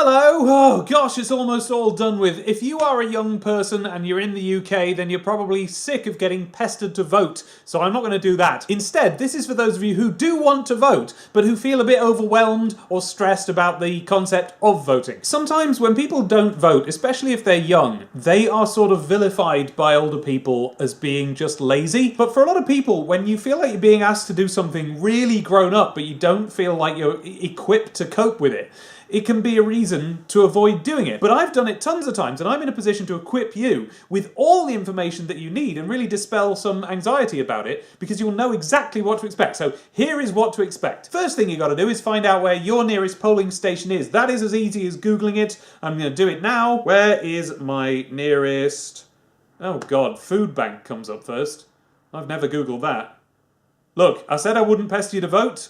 Hello! Oh gosh, it's almost all done with. If you are a young person and you're in the UK, then you're probably sick of getting pestered to vote, so I'm not going to do that. Instead, this is for those of you who do want to vote, but who feel a bit overwhelmed or stressed about the concept of voting. Sometimes when people don't vote, especially if they're young, they are sort of vilified by older people as being just lazy. But for a lot of people, when you feel like you're being asked to do something really grown up, but you don't feel like you're equipped to cope with it, it can be a reason to avoid doing it. But I've done it tons of times, and I'm in a position to equip you with all the information that you need and really dispel some anxiety about it, because you'll know exactly what to expect. So here is what to expect. First thing you got to do is find out where your nearest polling station is. That is as easy as Googling it. I'm going to do it now. Where is my nearest... Oh God, food bank comes up first. I've never Googled that. Look, I said I wouldn't pester you to vote.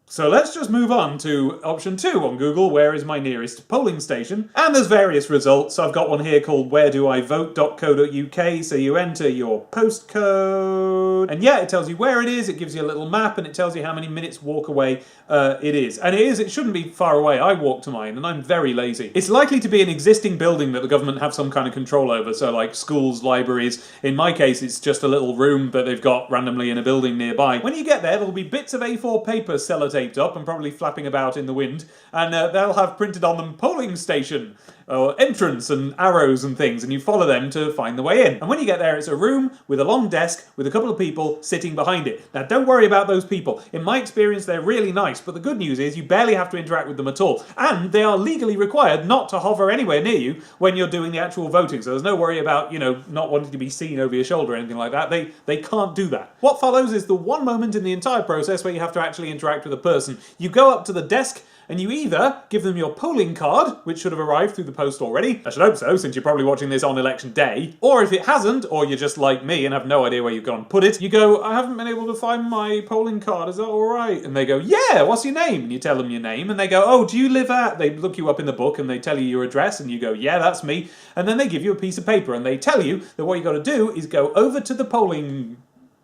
So let's just move on to option 2 on Google, where is my nearest polling station? And there's various results. I've got one here called wheredoivote.co.uk, so you enter your postcode, and yeah, it tells you where it is, it gives you a little map, and it tells you how many minutes walk away it is. And it shouldn't be far away. I walk to mine, and I'm very lazy. It's likely to be an existing building that the government have some kind of control over, so like schools, libraries. In my case, it's just a little room that they've got randomly in a building nearby. When you get there, there'll be bits of A4 paper sellotaped up and probably flapping about in the wind, and they'll have printed on them polling station or entrance and arrows and things, and you follow them to find the way in. And when you get there, it's a room with a long desk with a couple of people sitting behind it. Now don't worry about those people. In my experience, they're really nice, but the good news is you barely have to interact with them at all, and they are legally required not to hover anywhere near you when you're doing the actual voting, so there's no worry about, you know, not wanting to be seen over your shoulder or anything like that. They can't do that. What follows is the one moment in the entire process where you have to actually interact with a person. You go up to the desk and you either give them your polling card, which should have arrived through the post already. I should hope so, since you're probably watching this on election day. Or if it hasn't, or you're just like me and have no idea where you've gone and put it, you go, I haven't been able to find my polling card, is that alright? And they go, yeah, what's your name? And you tell them your name, and they go, oh, do you live at... They look you up in the book and they tell you your address, and you go, yeah, that's me. And then they give you a piece of paper and they tell you that what you got to do is go over to the polling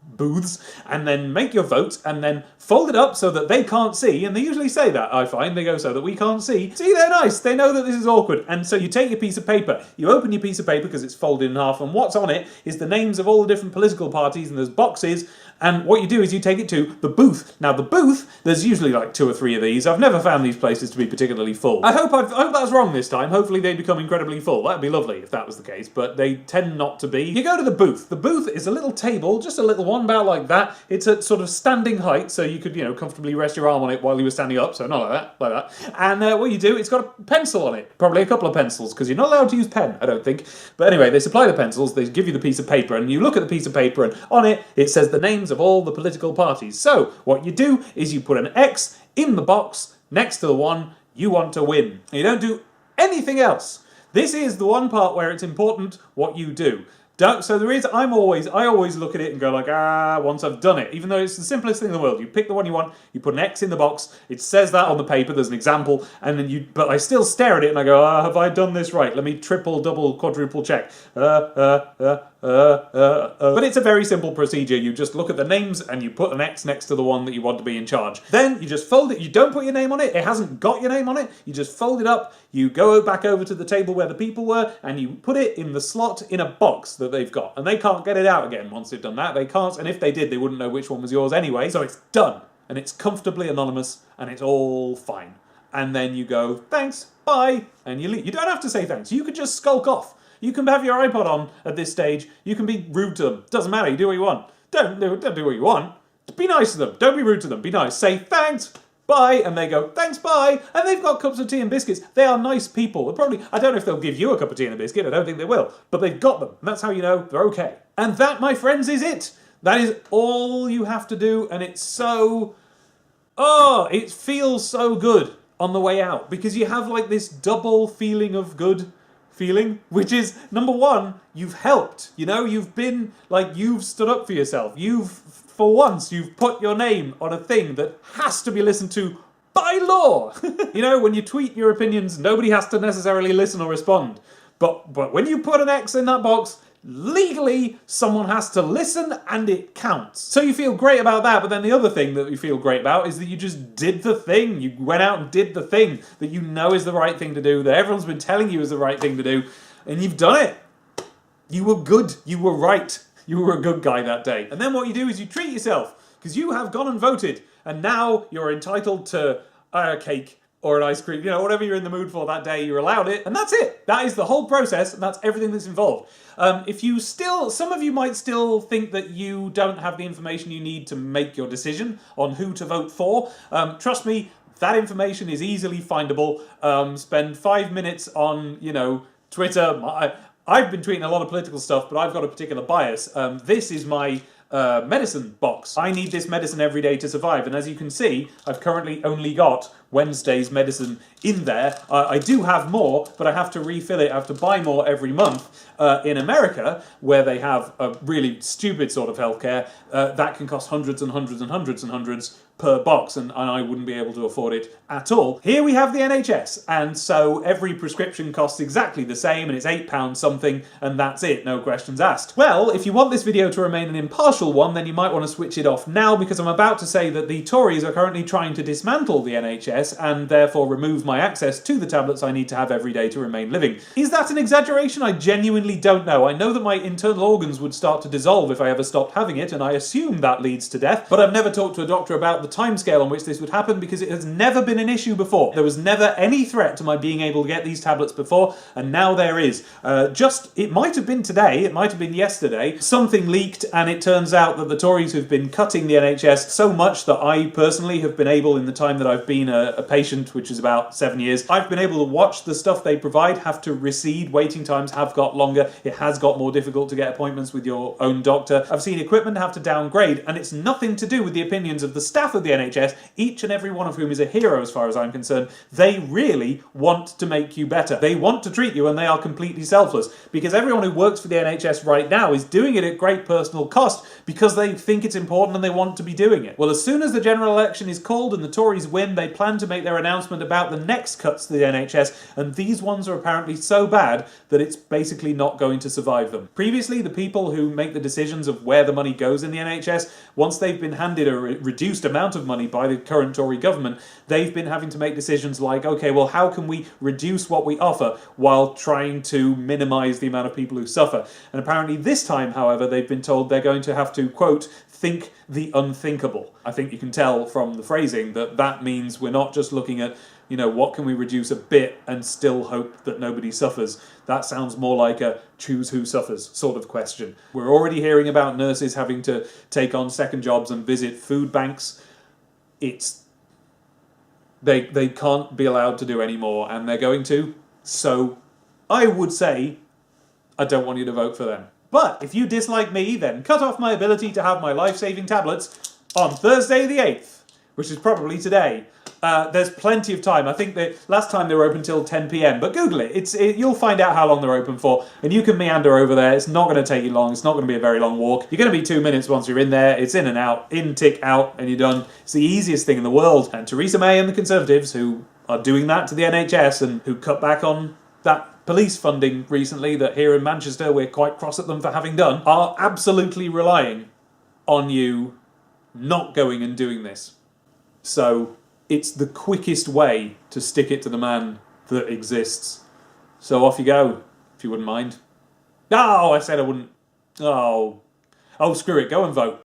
booths and then make your vote and then fold it up so that they can't see, and they usually say that, I find. They go, so that we can't see. See, they're nice. They know that this is awkward. And so you take your piece of paper, you open your piece of paper because it's folded in half, and what's on it is the names of all the different political parties, and there's boxes, and what you do is you take it to the booth. Now the booth, there's usually like 2 or 3 of these. I've never found these places to be particularly full. I hope that's wrong this time. Hopefully they become incredibly full. That'd be lovely if that was the case, but they tend not to be. You go to the booth. The booth is a little table, just a little one about like that. It's at sort of standing height, so you could, you know, comfortably rest your arm on it while you were standing up, so not like that. And what you do, it's got a pencil on it. Probably a couple of pencils, because you're not allowed to use pen, I don't think. But anyway, they supply the pencils, they give you the piece of paper, and you look at the piece of paper, and on it, it says the names of all the political parties. So what you do is you put an X in the box next to the one you want to win. And you don't do anything else. This is the one part where it's important what you do. So I always look at it and go like, once I've done it, even though it's the simplest thing in the world. You pick the one you want, you put an X in the box, it says that on the paper, there's an example, and then but I still stare at it and I go, have I done this right? Let me triple, double, quadruple check. But it's a very simple procedure. You just look at the names and you put an X next to the one that you want to be in charge. Then you just fold it. You don't put your name on it. It hasn't got your name on it. You just fold it up. You go back over to the table where the people were and you put it in the slot in a box that they've got. And they can't get it out again once they've done that. They can't. And if they did, they wouldn't know which one was yours anyway. So it's done. And it's comfortably anonymous and it's all fine. And then you go, thanks, bye, and you leave. You don't have to say thanks. You could just skulk off. You can have your iPod on at this stage. You can be rude to them. Doesn't matter. You do what you want. Don't do what you want. Be nice to them. Don't be rude to them. Be nice. Say thanks, bye, and they go thanks, bye, and they've got cups of tea and biscuits. They are nice people. They're probably, I don't know if they'll give you a cup of tea and a biscuit. I don't think they will, but they've got them, and that's how you know they're okay. And that, my friends, is it. That is all you have to do, and it's so... Oh, it feels so good on the way out, because you have like this double feeling of good feeling, which is, number one, you've helped, you know, you've been, like, you've stood up for yourself, for once, you've put your name on a thing that has to be listened to by law. You know, when you tweet your opinions, nobody has to necessarily listen or respond, but when you put an X in that box, legally someone has to listen and it counts. So you feel great about that, but then the other thing that you feel great about is that you just did the thing. You went out and did the thing that you know is the right thing to do, that everyone's been telling you is the right thing to do, and you've done it. You were good. You were right. You were a good guy that day. And then what you do is you treat yourself, because you have gone and voted, and now you're entitled to a cake or an ice cream, you know, whatever you're in the mood for that day, you're allowed it, and that's it. That is the whole process, and that's everything that's involved. If you still, some of you might still think that you don't have the information you need to make your decision on who to vote for. Trust me, that information is easily findable. Spend 5 minutes on, you know, Twitter. I've been tweeting a lot of political stuff, but I've got a particular bias. This is my medicine box. I need this medicine every day to survive, and as you can see, I've currently only got Wednesday's medicine in there. I do have more, but I have to refill it. I have to buy more every month. In America, where they have a really stupid sort of healthcare, that can cost hundreds and hundreds and hundreds and hundreds per box, and I wouldn't be able to afford it at all. Here we have the NHS, and so every prescription costs exactly the same, and it's £8 something, and that's it, no questions asked. Well, if you want this video to remain an impartial one, then you might want to switch it off now, because I'm about to say that the Tories are currently trying to dismantle the NHS, and therefore remove my access to the tablets I need to have every day to remain living. Is that an exaggeration? I genuinely don't know. I know that my internal organs would start to dissolve if I ever stopped having it, and I assume that leads to death, but I've never talked to a doctor about the timescale on which this would happen, because it has never been an issue before. There was never any threat to my being able to get these tablets before, and now there is. It might have been today, it might have been yesterday, something leaked, and it turns out that the Tories have been cutting the NHS so much that I personally have been able, in the time that I've been a patient, which is about 7 years, I've been able to watch the stuff they provide have to recede. Waiting times have got longer. It has got more difficult to get appointments with your own doctor. I've seen equipment have to downgrade, and it's nothing to do with the opinions of the staff of the NHS, each and every one of whom is a hero as far as I'm concerned. They really want to make you better. They want to treat you, and they are completely selfless, because everyone who works for the NHS right now is doing it at great personal cost because they think it's important and they want to be doing it. Well, as soon as the general election is called and the Tories win, they plan to make their announcement about the next cuts to the NHS, and these ones are apparently so bad that it's basically not going to survive them. Previously, the people who make the decisions of where the money goes in the NHS, once they've been handed a reduced amount of money by the current Tory government, they've been having to make decisions like, okay, well, how can we reduce what we offer while trying to minimise the amount of people who suffer? And apparently this time, however, they've been told they're going to have to, quote, think the unthinkable. I think you can tell from the phrasing that that means we're not just looking at, you know, what can we reduce a bit and still hope that nobody suffers. That sounds more like a choose who suffers sort of question. We're already hearing about nurses having to take on second jobs and visit food banks. They can't be allowed to do any more, and they're going to. So I would say I don't want you to vote for them. But if you dislike me, then cut off my ability to have my life-saving tablets on Thursday the 8th, which is probably today. There's plenty of time. I think that last time they were open till 10 PM, but Google it. You'll find out how long they're open for, and you can meander over there. It's not going to take you long. It's not going to be a very long walk. You're going to be 2 minutes once you're in there. It's in and out, in, tick, out, and you're done. It's the easiest thing in the world. And Theresa May and the Conservatives, who are doing that to the NHS and who cut back on that police funding recently that here in Manchester we're quite cross at them for having done, are absolutely relying on you not going and doing this. So it's the quickest way to stick it to the man that exists. So off you go, if you wouldn't mind. No, I said I wouldn't. Oh, screw it, go and vote.